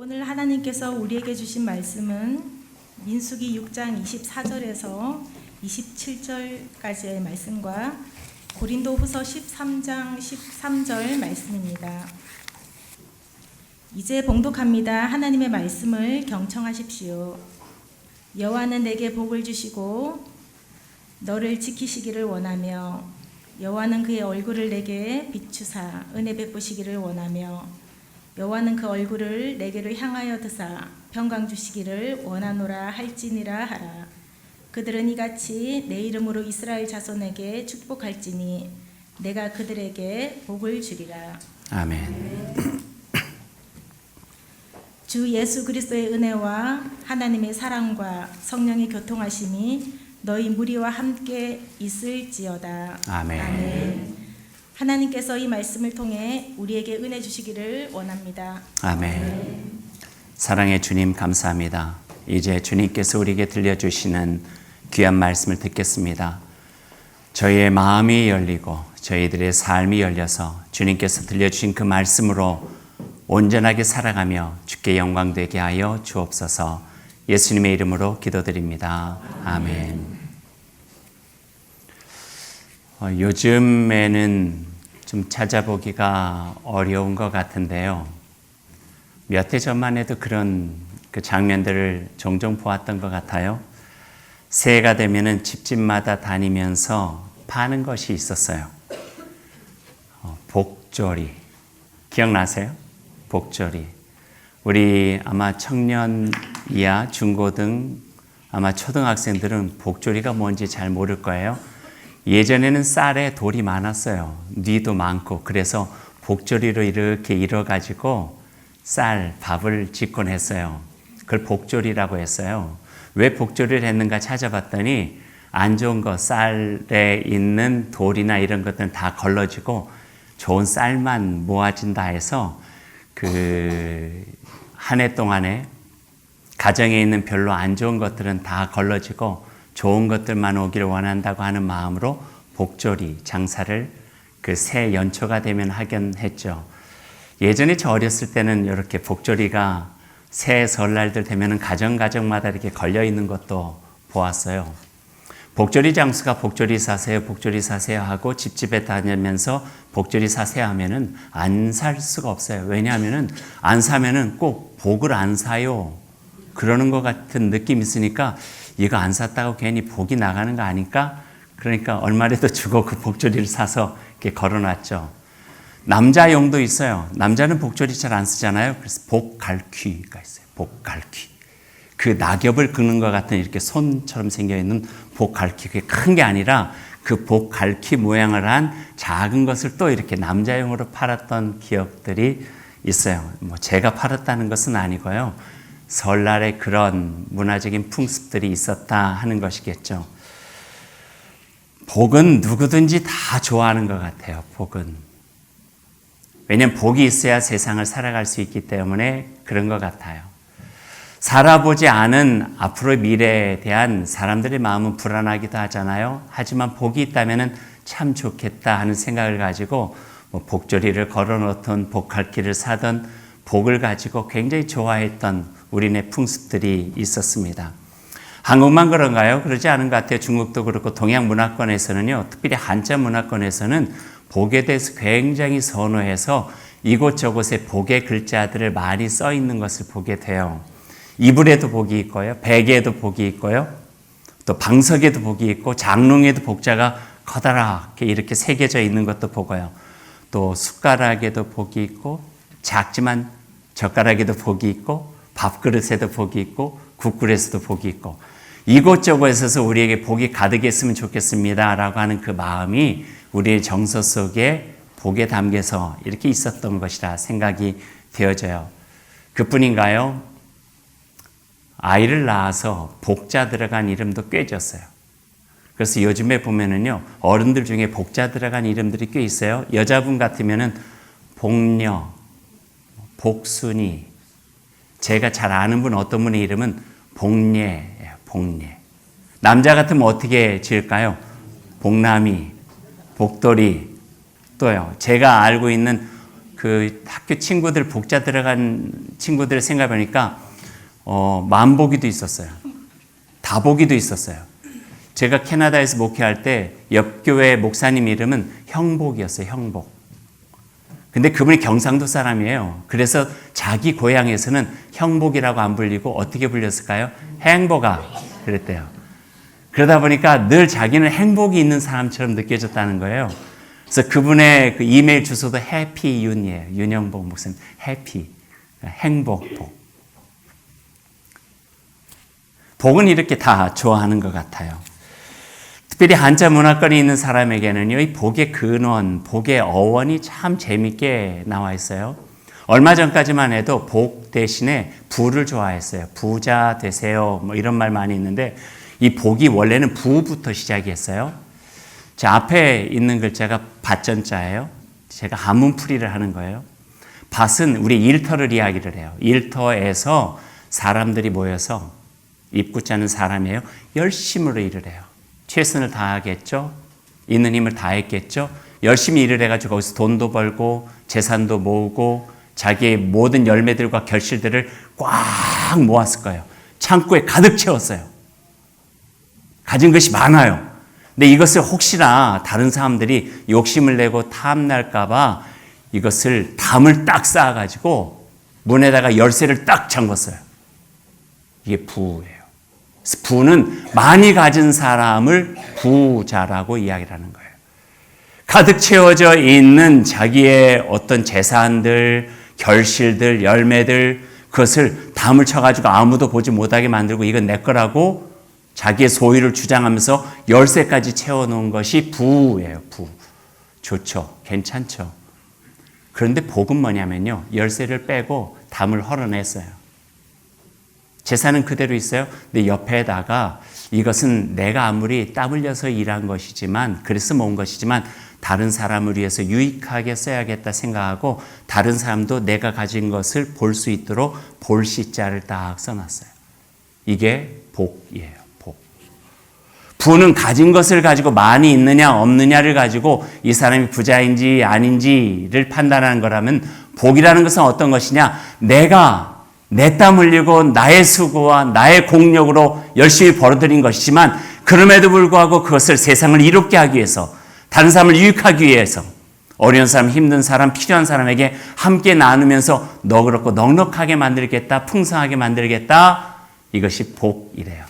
오늘 하나님께서 우리에게 주신 말씀은 민수기 6장 24절에서 27절까지의 말씀과 고린도후서 13장 13절 말씀입니다. 이제 봉독합니다. 하나님의 말씀을 경청하십시오. 여호와는 내게 복을 주시고 너를 지키시기를 원하며 여호와는 그의 얼굴을 내게 비추사 은혜 베푸시기를 원하며 여호와는 그 얼굴을 내게로 향하여 드사 평강 주시기를 원하노라 할지니라 하라. 그들은 이같이 내 이름으로 이스라엘 자손에게 축복할지니 내가 그들에게 복을 주리라. 아멘. 주 예수 그리스도의 은혜와 하나님의 사랑과 성령의 교통하심이 너희 무리와 함께 있을지어다. 아멘. 아멘. 하나님께서 이 말씀을 통해 우리에게 은혜 주시기를 원합니다. 아멘. 사랑의 주님 감사합니다. 이제 주님께서 우리에게 들려주시는 귀한 말씀을 듣겠습니다. 저희의 마음이 열리고 저희들의 삶이 열려서 주님께서 들려주신 그 말씀으로 온전하게 살아가며 주께 영광 되게 하여 주옵소서. 예수님의 이름으로 기도드립니다. 아멘. 요즘에는 좀 찾아보기가 어려운 것 같은데요. 몇 해 전만 해도 그런 그 장면들을 종종 보았던 것 같아요. 새해가 되면은 집집마다 다니면서 파는 것이 있었어요. 복조리. 기억나세요? 복조리. 우리 아마 청년 이하 중고등 아마 초등학생들은 복조리가 뭔지 잘 모를 거예요. 예전에는 쌀에 돌이 많았어요. 뉘도 많고. 그래서 복조리로 이렇게 일어가지고 쌀, 밥을 짓곤 했어요. 그걸 복조리라고 했어요. 왜 복조리를 했는가 찾아봤더니 안 좋은 거, 쌀에 있는 돌이나 이런 것들은 다 걸러지고 좋은 쌀만 모아진다 해서 그 한 해 동안에 가정에 있는 별로 안 좋은 것들은 다 걸러지고 좋은 것들만 오기를 원한다고 하는 마음으로 복조리 장사를 그 새 연초가 되면 하긴 했죠. 예전에 저 어렸을 때는 이렇게 복조리가 새해 설날들 되면 가정마다 이렇게 걸려 있는 것도 보았어요. 복조리 장수가 복조리 사세요 하고 집집에 다니면서 복조리 사세요 하면은 안 살 수가 없어요. 왜냐하면은 안 사면은 꼭 복을 안 사요. 그러는 것 같은 느낌이 있으니까 이거 안 샀다고 괜히 복이 나가는 거 아닐까? 그러니까 얼마라도 주고 그 복조리를 사서 이렇게 걸어놨죠. 남자용도 있어요. 남자는 복조리 잘 안 쓰잖아요. 그래서 복갈퀴가 있어요. 복갈퀴. 그 낙엽을 긁는 것 같은 이렇게 손처럼 생겨있는 복갈퀴. 그게 큰 게 아니라 그 복갈퀴 모양을 한 작은 것을 또 이렇게 남자용으로 팔았던 기억들이 있어요. 뭐 제가 팔았다는 것은 아니고요. 설날에 그런 문화적인 풍습들이 있었다 하는 것이겠죠. 복은 누구든지 다 좋아하는 것 같아요. 복은. 왜냐하면 복이 있어야 세상을 살아갈 수 있기 때문에 그런 것 같아요. 살아보지 않은 앞으로의 미래에 대한 사람들의 마음은 불안하기도 하잖아요. 하지만 복이 있다면 참 좋겠다 하는 생각을 가지고 뭐 복조리를 걸어놓던 복할퀴를 사던 복을 가지고 굉장히 좋아했던 우리네 풍습들이 있었습니다. 한국만 그런가요? 그러지 않은 것 같아요. 중국도 그렇고 동양 문화권에서는요. 특별히 한자 문화권에서는 복에 대해서 굉장히 선호해서 이곳저곳에 복의 글자들을 많이 써 있는 것을 보게 돼요. 이불에도 복이 있고요. 베개에도 복이 있고요. 또 방석에도 복이 있고 장롱에도 복자가 커다랗게 이렇게 새겨져 있는 것도 보고요. 또 숟가락에도 복이 있고 작지만 젓가락에도 복이 있고 밥그릇에도 복이 있고 국그릇에도 복이 있고 이곳저곳에서 우리에게 복이 가득했으면 좋겠습니다 라고 하는 그 마음이 우리의 정서 속에 복에 담겨서 이렇게 있었던 것이라 생각이 되어져요. 그뿐인가요? 아이를 낳아서 복자 들어간 이름도 꽤 졌어요. 그래서 요즘에 보면은요, 어른들 중에 복자 들어간 이름들이 꽤 있어요. 여자분 같으면은 복녀, 복순이, 제가 잘 아는 분 어떤 분의 이름은 복례예요. 복례. 남자 같으면 어떻게 지을까요? 복남이, 복돌이, 또요. 제가 알고 있는 그 학교 친구들, 복자 들어간 친구들을 생각해보니까 만복이도 있었어요. 다복이도 있었어요. 제가 캐나다에서 목회할 때 옆 교회 목사님 이름은 형복이었어요. 형복. 근데 그분이 경상도 사람이에요. 그래서 자기 고향에서는 형복이라고 안 불리고 어떻게 불렸을까요? 행복아 그랬대요. 그러다 보니까 늘 자기는 행복이 있는 사람처럼 느껴졌다는 거예요. 그래서 그분의 그 이메일 주소도 해피윤이에요. 윤영복 목사님. 해피, 행복, 복. 복은 이렇게 다 좋아하는 것 같아요. 특별히 한자 문화권에 있는 사람에게는요, 이 복의 근원, 복의 어원이 참 재밌게 나와 있어요. 얼마 전까지만 해도 복 대신에 부를 좋아했어요. 부자 되세요. 뭐 이런 말 많이 있는데 이 복이 원래는 부부터 시작했어요. 제 앞에 있는 글자가 밭전자예요. 제가 한문풀이를 하는 거예요. 밭은 우리 일터를 이야기를 해요. 일터에서 사람들이 모여서 입구자는 사람이에요. 열심으로 일을 해요. 최선을 다하겠죠. 있는 힘을 다했겠죠. 열심히 일을 해가지고 거기서 돈도 벌고 재산도 모으고 자기의 모든 열매들과 결실들을 꽉 모았을 거예요. 창고에 가득 채웠어요. 가진 것이 많아요. 근데 이것을 혹시나 다른 사람들이 욕심을 내고 탐날까봐 이것을 담을 딱 쌓아가지고 문에다가 열쇠를 딱 잠궜어요. 이게 부예요. 부는 많이 가진 사람을 부자라고 이야기를 하는 거예요. 가득 채워져 있는 자기의 어떤 재산들, 결실들, 열매들, 그것을 담을 쳐가지고 아무도 보지 못하게 만들고 이건 내 거라고 자기의 소유를 주장하면서 열쇠까지 채워놓은 것이 부예요. 부. 좋죠. 괜찮죠. 그런데 복은 뭐냐면요. 열쇠를 빼고 담을 헐어냈어요. 재산은 그대로 있어요. 근데 옆에다가 이것은 내가 아무리 땀 흘려서 일한 것이지만 그래서 모은 것이지만 다른 사람을 위해서 유익하게 써야겠다 생각하고 다른 사람도 내가 가진 것을 볼 수 있도록 볼시자를 딱 써놨어요. 이게 복이에요. 복. 부는 가진 것을 가지고 많이 있느냐 없느냐를 가지고 이 사람이 부자인지 아닌지를 판단하는 거라면 복이라는 것은 어떤 것이냐? 내가 내 땀 흘리고 나의 수고와 나의 공력으로 열심히 벌어들인 것이지만 그럼에도 불구하고 그것을 세상을 이롭게 하기 위해서 다른 사람을 유익하기 위해서 어려운 사람, 힘든 사람, 필요한 사람에게 함께 나누면서 너그럽고 넉넉하게 만들겠다, 풍성하게 만들겠다. 이것이 복이래요.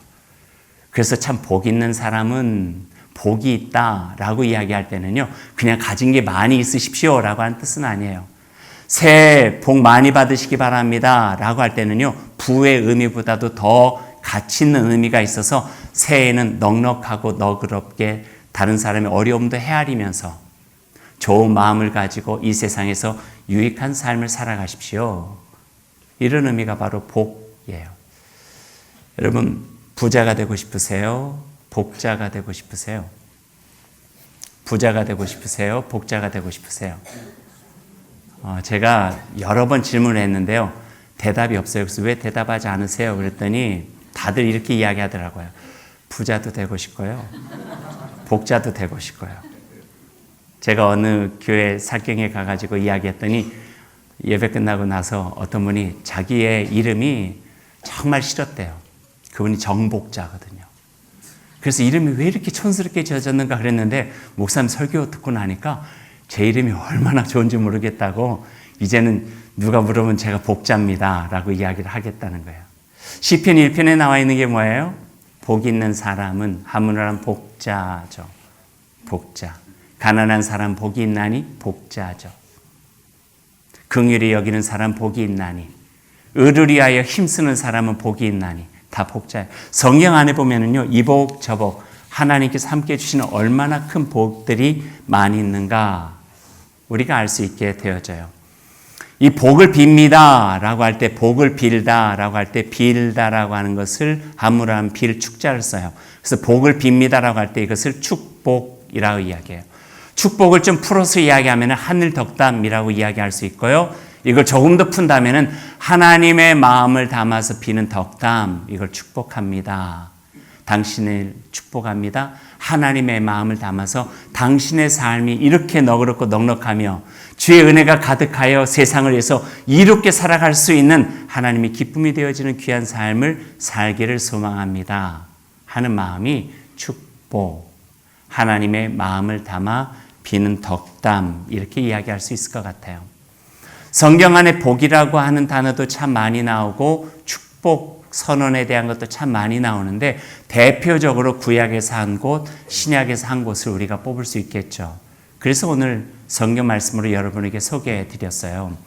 그래서 참 복 있는 사람은 복이 있다라고 이야기할 때는요. 그냥 가진 게 많이 있으십시오라고 하는 뜻은 아니에요. 새해 복 많이 받으시기 바랍니다 라고 할 때는요. 부의 의미보다도 더 가치 있는 의미가 있어서 새해에는 넉넉하고 너그럽게 다른 사람의 어려움도 헤아리면서 좋은 마음을 가지고 이 세상에서 유익한 삶을 살아가십시오. 이런 의미가 바로 복이에요. 여러분 부자가 되고 싶으세요? 복자가 되고 싶으세요? 부자가 되고 싶으세요? 복자가 되고 싶으세요? 제가 여러 번 질문을 했는데요. 대답이 없어요. 그래서 왜 대답하지 않으세요? 그랬더니 다들 이렇게 이야기하더라고요. 부자도 되고 싶고요. 복자도 되고 싶고요. 제가 어느 교회 살경에 가가지고 이야기했더니 예배 끝나고 나서 어떤 분이 자기의 이름이 정말 싫었대요. 그분이 정복자거든요. 그래서 이름이 왜 이렇게 촌스럽게 지어졌는가 그랬는데 목사님 설교 듣고 나니까 제 이름이 얼마나 좋은지 모르겠다고 이제는 누가 물으면 제가 복자입니다 라고 이야기를 하겠다는 거예요. 시편 1편에 나와 있는 게 뭐예요? 복 있는 사람은 한문으로 하면 복자죠. 복자. 가난한 사람 복이 있나니 복자죠. 긍휼히 여기는 사람 복이 있나니 의를 위하여 힘쓰는 사람은 복이 있나니 다 복자예요. 성경 안에 보면은요. 이복 저복 하나님께서 함께 주시는 얼마나 큰 복들이 많이 있는가 우리가 알 수 있게 되어져요. 이 복을 빕니다 라고 할 때 복을 빌다 라고 할 때 빌다라고 하는 것을 한문으로 하면 빌 축자를 써요. 그래서 복을 빕니다 라고 할 때 이것을 축복이라고 이야기해요. 축복을 좀 풀어서 이야기하면 하늘 덕담이라고 이야기할 수 있고요. 이걸 조금 더 푼다면 하나님의 마음을 담아서 비는 덕담 이걸 축복합니다. 당신을 축복합니다. 하나님의 마음을 담아서 당신의 삶이 이렇게 너그럽고 넉넉하며 주의 은혜가 가득하여 세상을 위해서 이롭게 살아갈 수 있는 하나님의 기쁨이 되어지는 귀한 삶을 살기를 소망합니다 하는 마음이 축복, 하나님의 마음을 담아 비는 덕담, 이렇게 이야기할 수 있을 것 같아요. 성경 안에 복이라고 하는 단어도 참 많이 나오고 축복 선언에 대한 것도 참 많이 나오는데 대표적으로 구약에서 한 곳, 신약에서 한 곳을 우리가 뽑을 수 있겠죠. 그래서 오늘 성경 말씀으로 여러분에게 소개해 드렸어요.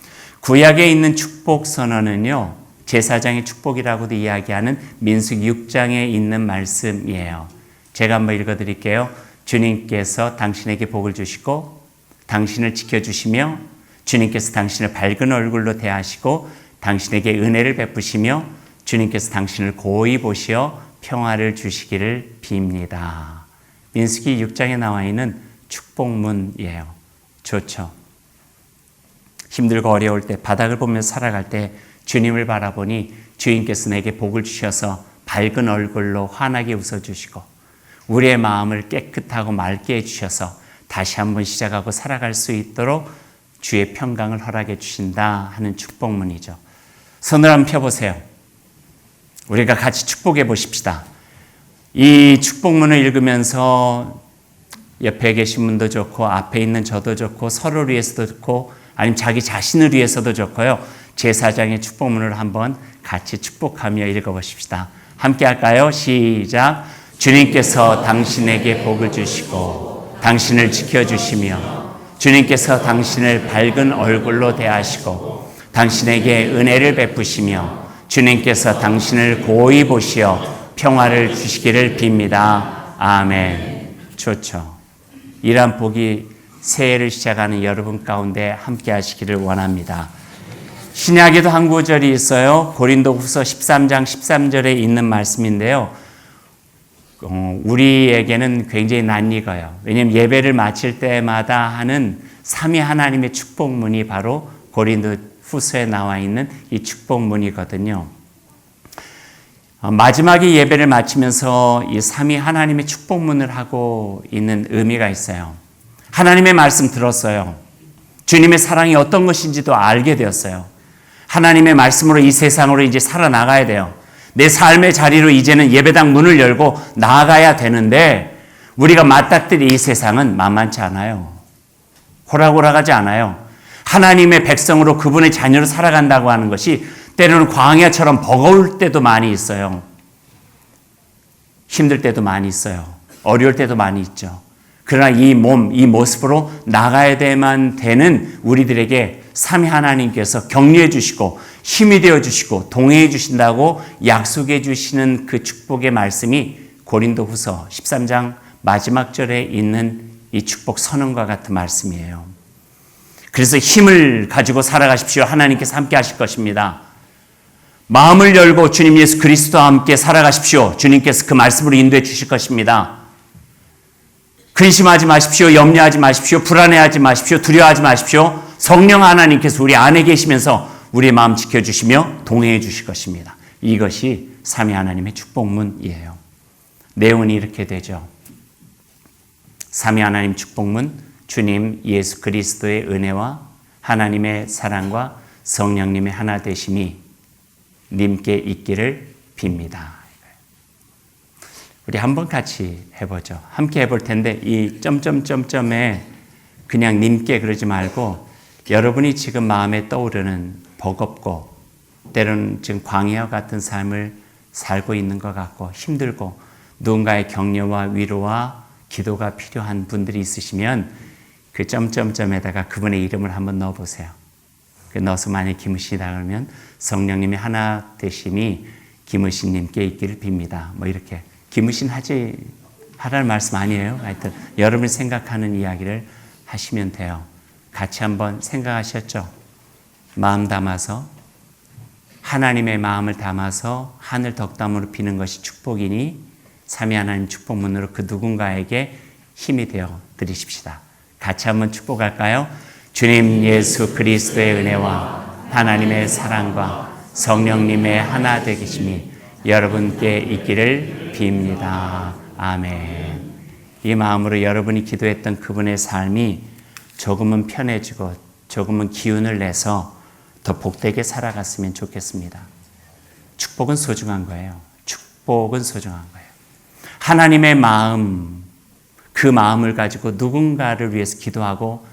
구약에 있는 축복 선언은요, 제사장의 축복이라고도 이야기하는 민수기 6장에 있는 말씀이에요. 제가 한번 읽어 드릴게요. 주님께서 당신에게 복을 주시고 당신을 지켜주시며 주님께서 당신을 밝은 얼굴로 대하시고 당신에게 은혜를 베푸시며 주님께서 당신을 고이 보시어 평화를 주시기를 빕니다. 민수기 6장에 나와 있는 축복문이에요. 좋죠. 힘들고 어려울 때, 바닥을 보면서 살아갈 때 주님을 바라보니 주님께서 내게 복을 주셔서 밝은 얼굴로 환하게 웃어주시고 우리의 마음을 깨끗하고 맑게 해주셔서 다시 한번 시작하고 살아갈 수 있도록 주의 평강을 허락해 주신다 하는 축복문이죠. 손을 한번 펴보세요. 우리가 같이 축복해 보십시다. 이 축복문을 읽으면서 옆에 계신 분도 좋고 앞에 있는 저도 좋고 서로를 위해서도 좋고 아니면 자기 자신을 위해서도 좋고요. 제사장의 축복문을 한번 같이 축복하며 읽어보십시다. 함께 할까요? 시작. 주님께서 당신에게 복을 주시고 당신을 지켜주시며 주님께서 당신을 밝은 얼굴로 대하시고 당신에게 은혜를 베푸시며 주님께서 당신을 고이 보시어 평화를 주시기를 빕니다. 아멘. 좋죠. 이러한 복이 새해를 시작하는 여러분 가운데 함께 하시기를 원합니다. 신약에도 한 구절이 있어요. 고린도후서 13장 13절에 있는 말씀인데요. 우리에게는 굉장히 낯익어요. 왜냐하면 예배를 마칠 때마다 하는 삼위 하나님의 축복문이 바로 고린도후서에 나와 있는 이 축복문이거든요. 마지막에 예배를 마치면서 이 삼위 하나님의 축복문을 하고 있는 의미가 있어요. 하나님의 말씀 들었어요. 주님의 사랑이 어떤 것인지도 알게 되었어요. 하나님의 말씀으로 이 세상으로 이제 살아나가야 돼요. 내 삶의 자리로 이제는 예배당 문을 열고 나아가야 되는데 우리가 맞닥뜨린 이 세상은 만만치 않아요. 호락호락하지 않아요. 하나님의 백성으로 그분의 자녀로 살아간다고 하는 것이 때로는 광야처럼 버거울 때도 많이 있어요. 힘들 때도 많이 있어요. 어려울 때도 많이 있죠. 그러나 이 몸, 이 모습으로 나가야 되는 우리들에게 삼위 하나님께서 격려해 주시고 힘이 되어 주시고 동행해 주신다고 약속해 주시는 그 축복의 말씀이 고린도후서 13장 마지막 절에 있는 이 축복 선언과 같은 말씀이에요. 그래서 힘을 가지고 살아가십시오. 하나님께서 함께 하실 것입니다. 마음을 열고 주님 예수 그리스도와 함께 살아가십시오. 주님께서 그 말씀으로 인도해 주실 것입니다. 근심하지 마십시오. 염려하지 마십시오. 불안해하지 마십시오. 두려워하지 마십시오. 성령 하나님께서 우리 안에 계시면서 우리의 마음 지켜주시며 동행해 주실 것입니다. 이것이 삼위 하나님의 축복문이에요. 내용은 이렇게 되죠. 삼위 하나님 축복문, 주님 예수 그리스도의 은혜와 하나님의 사랑과 성령님의 하나 되심이 님께 있기를 빕니다. 우리 한번 같이 해보죠. 함께 해볼 텐데 이 점점점점에 그냥 님께 그러지 말고 여러분이 지금 마음에 떠오르는 버겁고 때로는 지금 광야와 같은 삶을 살고 있는 것 같고 힘들고 누군가의 격려와 위로와 기도가 필요한 분들이 있으시면 그 점점점에다가 그분의 이름을 한번 넣어보세요. 넣어서 만약 김우신이다 그러면 성령님의 하나 되심이 김우신님께 있기를 빕니다. 뭐 이렇게 김우신 하라는 말씀 아니에요. 하여튼 여러분이 생각하는 이야기를 하시면 돼요. 같이 한번 생각하셨죠? 마음 담아서 하나님의 마음을 담아서 하늘 덕담으로 비는 것이 축복이니 삼위 하나님 축복문으로 그 누군가에게 힘이 되어 드리십시다. 같이 한번 축복할까요? 주님 예수 그리스도의 은혜와 하나님의 사랑과 성령님의 하나 되심이 여러분께 있기를 빕니다. 아멘. 이 마음으로 여러분이 기도했던 그분의 삶이 조금은 편해지고 조금은 기운을 내서 더 복되게 살아갔으면 좋겠습니다. 축복은 소중한 거예요. 축복은 소중한 거예요. 하나님의 마음, 그 마음을 가지고 누군가를 위해서 기도하고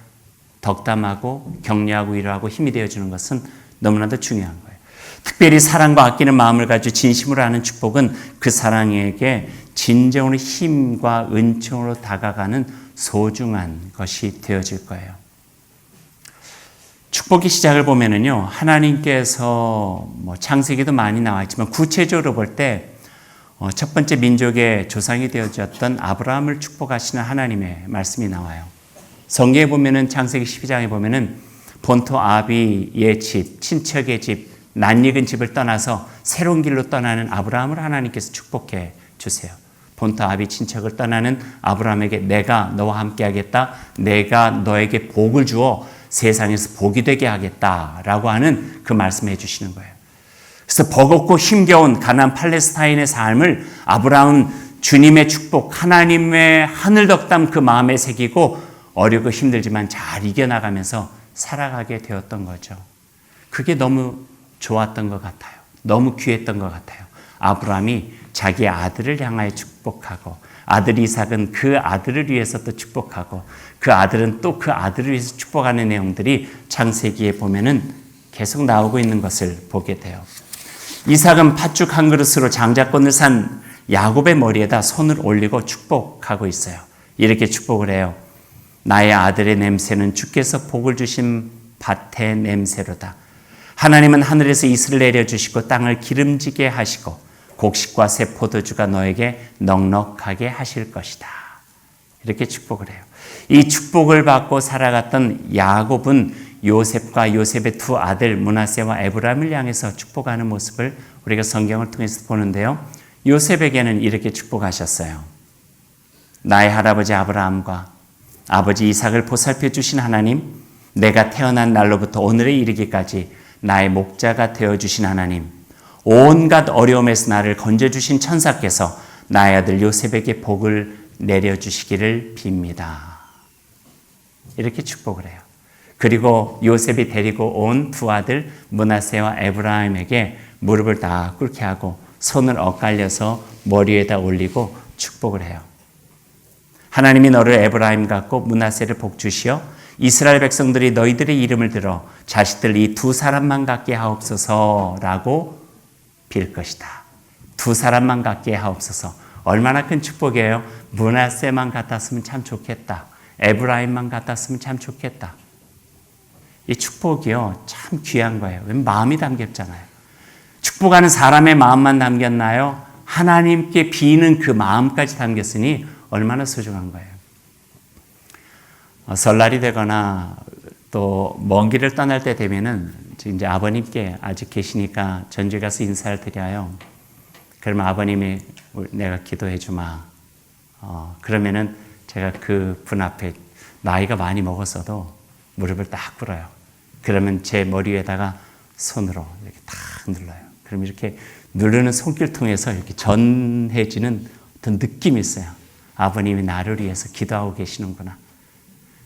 덕담하고 격려하고 위로하고 힘이 되어주는 것은 너무나도 중요한 거예요. 특별히 사랑과 아끼는 마음을 가지고 진심으로 하는 축복은 그 사랑에게 진정으로 힘과 은총으로 다가가는 소중한 것이 되어질 거예요. 축복의 시작을 보면은요, 하나님께서 창세기도 많이 나와 있지만 구체적으로 볼 때 첫 번째 민족의 조상이 되어졌던 아브라함을 축복하시는 하나님의 말씀이 나와요. 성경에 보면은 창세기 12장에 보면은 본토 아비의 집, 친척의 집, 낯익은 집을 떠나서 새로운 길로 떠나는 아브라함을 하나님께서 축복해 주세요. 본토 아비 친척을 떠나는 아브라함에게 내가 너와 함께 하겠다. 내가 너에게 복을 주어 세상에서 복이 되게 하겠다라고 하는 그 말씀을 해주시는 거예요. 그래서 버겁고 힘겨운 가나안 팔레스타인의 삶을 아브라함은 주님의 축복, 하나님의 하늘 덕담 그 마음에 새기고 어렵고 힘들지만 잘 이겨나가면서 살아가게 되었던 거죠. 그게 너무 좋았던 것 같아요. 너무 귀했던 것 같아요. 아브라함이 자기 아들을 향하여 축복하고 아들 이삭은 그 아들을 위해서 또 축복하고 그 아들은 또 그 아들을 위해서 축복하는 내용들이 창세기에 보면은 계속 나오고 있는 것을 보게 돼요. 이삭은 팥죽 한 그릇으로 장자권을 산 야곱의 머리에다 손을 올리고 축복하고 있어요. 이렇게 축복을 해요. 나의 아들의 냄새는 주께서 복을 주신 밭의 냄새로다. 하나님은 하늘에서 이슬을 내려주시고 땅을 기름지게 하시고 곡식과 새 포도주가 너에게 넉넉하게 하실 것이다. 이렇게 축복을 해요. 이 축복을 받고 살아갔던 야곱은 요셉과 요셉의 두 아들 므낫세와 에브라임을 향해서 축복하는 모습을 우리가 성경을 통해서 보는데요. 요셉에게는 이렇게 축복하셨어요. 나의 할아버지 아브라함과 아버지 이삭을 보살펴 주신 하나님, 내가 태어난 날로부터 오늘에 이르기까지 나의 목자가 되어주신 하나님, 온갖 어려움에서 나를 건져주신 천사께서 나의 아들 요셉에게 복을 내려주시기를 빕니다. 이렇게 축복을 해요. 그리고 요셉이 데리고 온 두 아들 므낫세와 에브라임에게 무릎을 다 꿇게 하고 손을 엇갈려서 머리에다 올리고 축복을 해요. 하나님이 너를 에브라임 같고 므낫세를 복주시어 이스라엘 백성들이 너희들의 이름을 들어 자식들 이 두 사람만 갖게 하옵소서라고 빌 것이다. 두 사람만 갖게 하옵소서. 얼마나 큰 축복이에요. 므낫세만 같았으면 참 좋겠다. 에브라임만 같았으면 참 좋겠다. 이 축복이요, 참 귀한 거예요. 마음이 담겼잖아요. 축복하는 사람의 마음만 담겼나요? 하나님께 비는 그 마음까지 담겼으니 얼마나 소중한 거예요. 설날이 되거나 또 먼 길을 떠날 때 되면은 이제 아버님께 아직 계시니까 전주에 가서 인사를 드려요. 그러면 아버님이 내가 기도해 주마. 그러면은 제가 그 분 앞에 나이가 많이 먹었어도 무릎을 딱 꿇어요. 그러면 제 머리 위에다가 손으로 이렇게 탁 눌러요. 그럼 이렇게 누르는 손길 통해서 이렇게 전해지는 어떤 느낌이 있어요. 아버님이 나를 위해서 기도하고 계시는구나.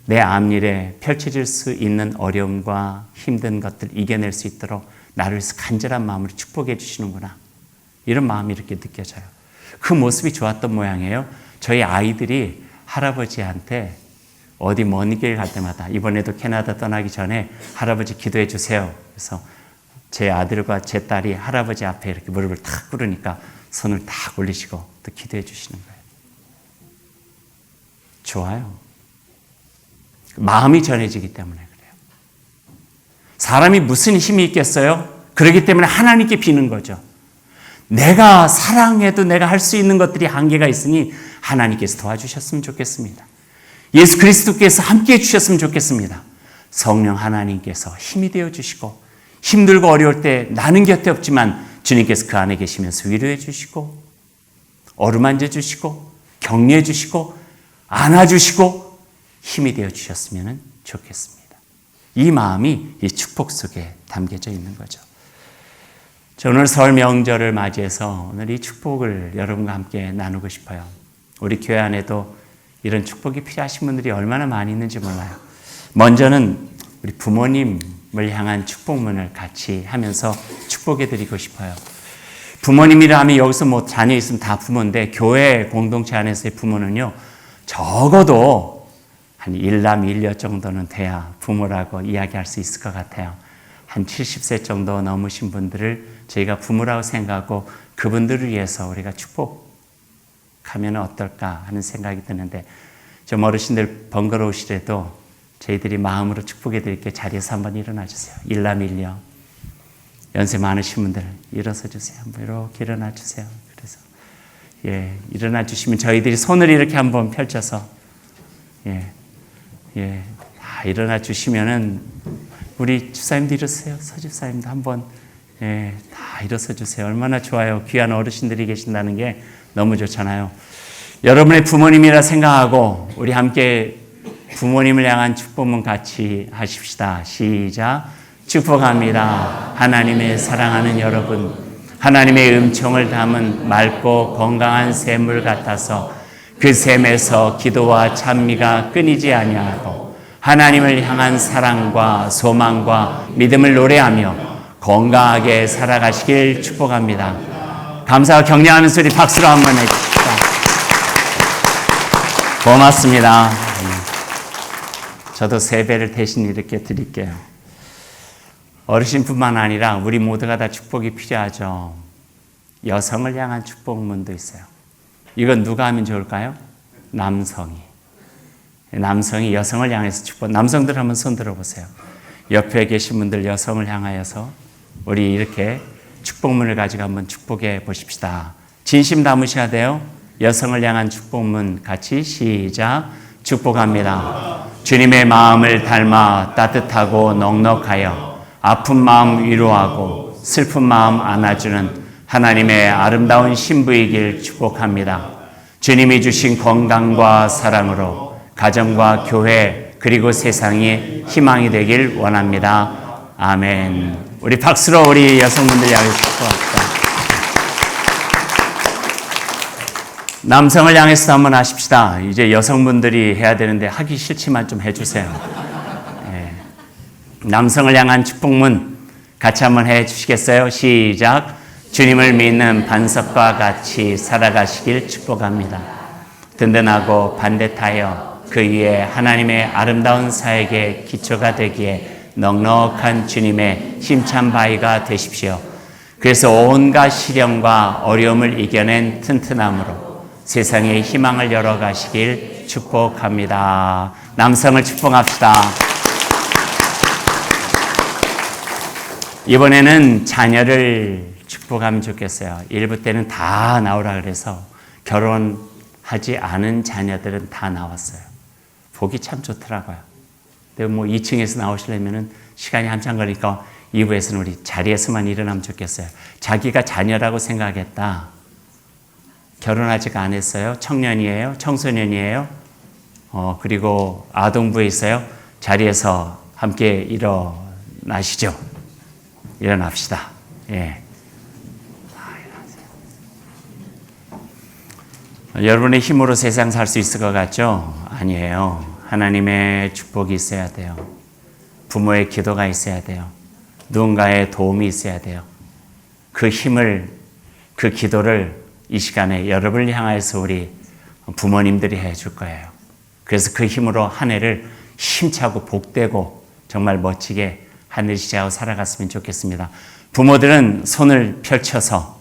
내 앞일에 펼쳐질 수 있는 어려움과 힘든 것들 이겨낼 수 있도록 나를 위해서 간절한 마음으로 축복해 주시는구나. 이런 마음이 이렇게 느껴져요. 그 모습이 좋았던 모양이에요. 저희 아이들이 할아버지한테 어디 먼 길 갈 때마다 이번에도 캐나다 떠나기 전에 할아버지 기도해 주세요. 그래서 제 아들과 제 딸이 할아버지 앞에 이렇게 무릎을 탁 꿇으니까 손을 탁 올리시고 또 기도해 주시는 거예요. 좋아요. 마음이 전해지기 때문에 그래요. 사람이 무슨 힘이 있겠어요? 그렇기 때문에 하나님께 비는 거죠. 내가 사랑해도 내가 할 수 있는 것들이 한계가 있으니 하나님께서 도와주셨으면 좋겠습니다. 예수 그리스도께서 함께해 주셨으면 좋겠습니다. 성령 하나님께서 힘이 되어 주시고 힘들고 어려울 때 나는 곁에 없지만 주님께서 그 안에 계시면서 위로해 주시고 어루만져 주시고 격려해 주시고 안아주시고 힘이 되어 주셨으면 좋겠습니다. 이 마음이 이 축복 속에 담겨져 있는 거죠. 저 오늘 설 명절을 맞이해서 오늘 이 축복을 여러분과 함께 나누고 싶어요. 우리 교회 안에도 이런 축복이 필요하신 분들이 얼마나 많이 있는지 몰라요. 먼저는 우리 부모님을 향한 축복문을 같이 하면서 축복해 드리고 싶어요. 부모님이라 하면 여기서 뭐 자녀 있으면 다 부모인데 교회 공동체 안에서의 부모는요, 적어도 한 1남 1녀 정도는 돼야 부모라고 이야기할 수 있을 것 같아요. 한 70세 정도 넘으신 분들을 저희가 부모라고 생각하고 그분들을 위해서 우리가 축복하면 어떨까 하는 생각이 드는데, 좀 어르신들 번거로우시더라도 저희들이 마음으로 축복해 드릴게요. 자리에서 한번 일어나 주세요. 1남 1녀. 연세 많으신 분들 일어서 주세요. 한번 이렇게 일어나 주세요. 그래서 일어나 주시면 저희들이 손을 이렇게 한번 펼쳐서 다 일어나 주시면은 우리 집사님도 일어서세요. 서집사님도 한번 다 일어서 주세요. 얼마나 좋아요. 귀한 어르신들이 계신다는 게 너무 좋잖아요. 여러분의 부모님이라 생각하고 우리 함께 부모님을 향한 축복문 같이 하십시다. 시작. 축복합니다. 하나님의 사랑하는 여러분, 하나님의 음총을 담은 맑고 건강한 샘물 같아서 그 샘에서 기도와 찬미가 끊이지 아니하고 하나님을 향한 사랑과 소망과 믿음을 노래하며 건강하게 살아가시길 축복합니다. 감사와 격려하는 소리 박수로 한번 해주십시다. 고맙습니다. 저도 세배를 대신 이렇게 드릴게요. 어르신뿐만 아니라 우리 모두가 다 축복이 필요하죠. 여성을 향한 축복문도 있어요. 이건 누가 하면 좋을까요? 남성이 여성을 향해서 축복. 남성들 한번 손 들어보세요. 옆에 계신 분들 여성을 향하여서 우리 이렇게 축복문을 가지고 한번 축복해 보십시다. 진심 담으셔야 돼요. 여성을 향한 축복문 같이 시작. 축복합니다. 주님의 마음을 닮아 따뜻하고 넉넉하여 아픈 마음 위로하고 슬픈 마음 안아주는 하나님의 아름다운 신부이길 축복합니다. 주님이 주신 건강과 사랑으로 가정과 교회 그리고 세상에 희망이 되길 원합니다. 아멘. 우리 박수로 우리 여성분들 향해서 축복합시다. 남성을 향해서 한번 하십시다. 이제 여성분들이 해야 되는데 하기 싫지만 좀 해주세요. 남성을 향한 축복문 같이 한번 해 주시겠어요? 시작. 주님을 믿는 반석과 같이 살아가시길 축복합니다. 든든하고 반듯하여 그 위에 하나님의 아름다운 사역의 기초가 되기에 넉넉한 주님의 힘찬 바위가 되십시오. 그래서 온갖 시련과 어려움을 이겨낸 튼튼함으로 세상에 희망을 열어가시길 축복합니다. 남성을 축복합시다. 이번에는 자녀를 축복하면 좋겠어요. 일부 때는 다 나오라 그래서 결혼하지 않은 자녀들은 다 나왔어요. 보기 참 좋더라고요. 근데 뭐 2층에서 나오시려면은 시간이 한참 걸리니까 2부에서는 우리 자리에서만 일어나면 좋겠어요. 자기가 자녀라고 생각했다. 결혼 아직 안 했어요. 청년이에요. 청소년이에요. 그리고 아동부에 있어요. 자리에서 함께 일어나시죠. 일어납시다. 여러분의 힘으로 세상 살 수 있을 것 같죠? 아니에요. 하나님의 축복이 있어야 돼요. 부모의 기도가 있어야 돼요. 누군가의 도움이 있어야 돼요. 그 힘을, 그 기도를 이 시간에 여러분을 향해서 우리 부모님들이 해줄 거예요. 그래서 그 힘으로 한 해를 힘차고 복되고 정말 멋지게 하늘시자하고 살아갔으면 좋겠습니다. 부모들은 손을 펼쳐서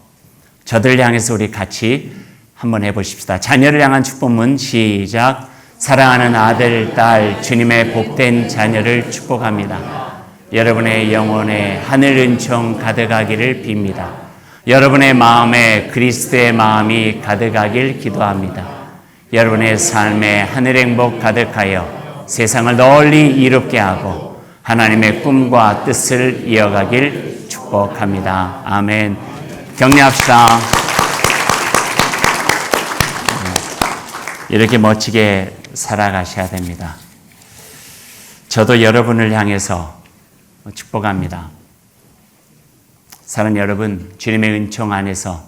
저들을 향해서 우리 같이 한번 해보십시다. 자녀를 향한 축복문 시작. 사랑하는 아들, 딸, 주님의 복된 자녀를 축복합니다. 여러분의 영혼에 하늘 은총 가득하기를 빕니다. 여러분의 마음에 그리스도의 마음이 가득하길 기도합니다. 여러분의 삶에 하늘 행복 가득하여 세상을 널리 이롭게 하고 하나님의 꿈과 뜻을 이어가길 축복합니다. 아멘. 격려합시다. 이렇게 멋지게 살아가셔야 됩니다. 저도 여러분을 향해서 축복합니다. 사랑하는 여러분, 주님의 은총 안에서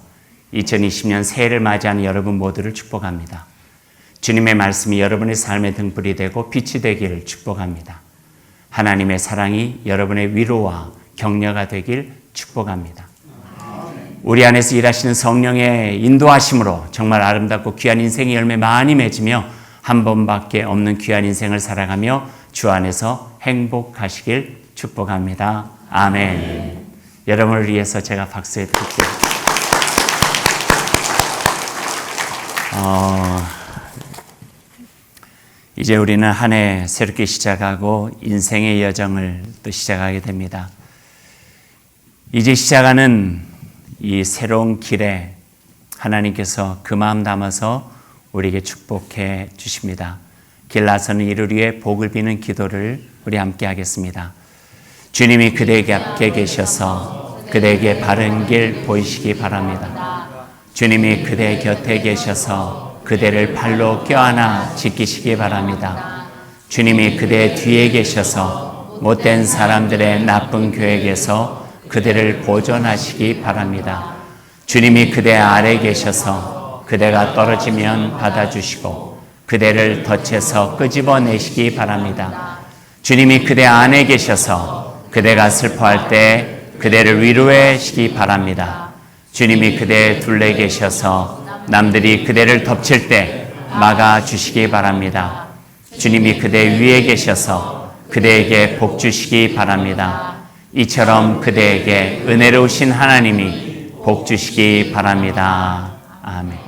2020년 새해를 맞이하는 여러분 모두를 축복합니다. 주님의 말씀이 여러분의 삶의 등불이 되고 빛이 되기를 축복합니다. 하나님의 사랑이 여러분의 위로와 격려가 되길 축복합니다. 우리 안에서 일하시는 성령의 인도하심으로 정말 아름답고 귀한 인생의 열매 많이 맺으며 한 번밖에 없는 귀한 인생을 살아가며 주 안에서 행복하시길 축복합니다. 아멘. 여러분을 위해서 제가 박수해 드릴게요. 이제 우리는 한 해 새롭게 시작하고 인생의 여정을 또 시작하게 됩니다. 이제 시작하는 이 새로운 길에 하나님께서 그 마음 담아서 우리에게 축복해 주십니다. 길 나서는 이를 위해 복을 비는 기도를 우리 함께 하겠습니다. 주님이 그대에게 앞에 계셔서 그대에게 바른 길 보이시기 바랍니다. 주님이 그대 곁에 계셔서 그대를 팔로 껴안아 지키시기 바랍니다. 주님이 그대 뒤에 계셔서 못된 사람들의 나쁜 계획에서 그대를 보존하시기 바랍니다. 주님이 그대 아래 계셔서 그대가 떨어지면 받아주시고 그대를 덫에서 끄집어내시기 바랍니다. 주님이 그대 안에 계셔서 그대가 슬퍼할 때 그대를 위로해 주시기 바랍니다. 주님이 그대 둘레 계셔서 남들이 그대를 덮칠 때 막아주시기 바랍니다. 주님이 그대 위에 계셔서 그대에게 복 주시기 바랍니다. 이처럼 그대에게 은혜로우신 하나님이 복 주시기 바랍니다. 아멘.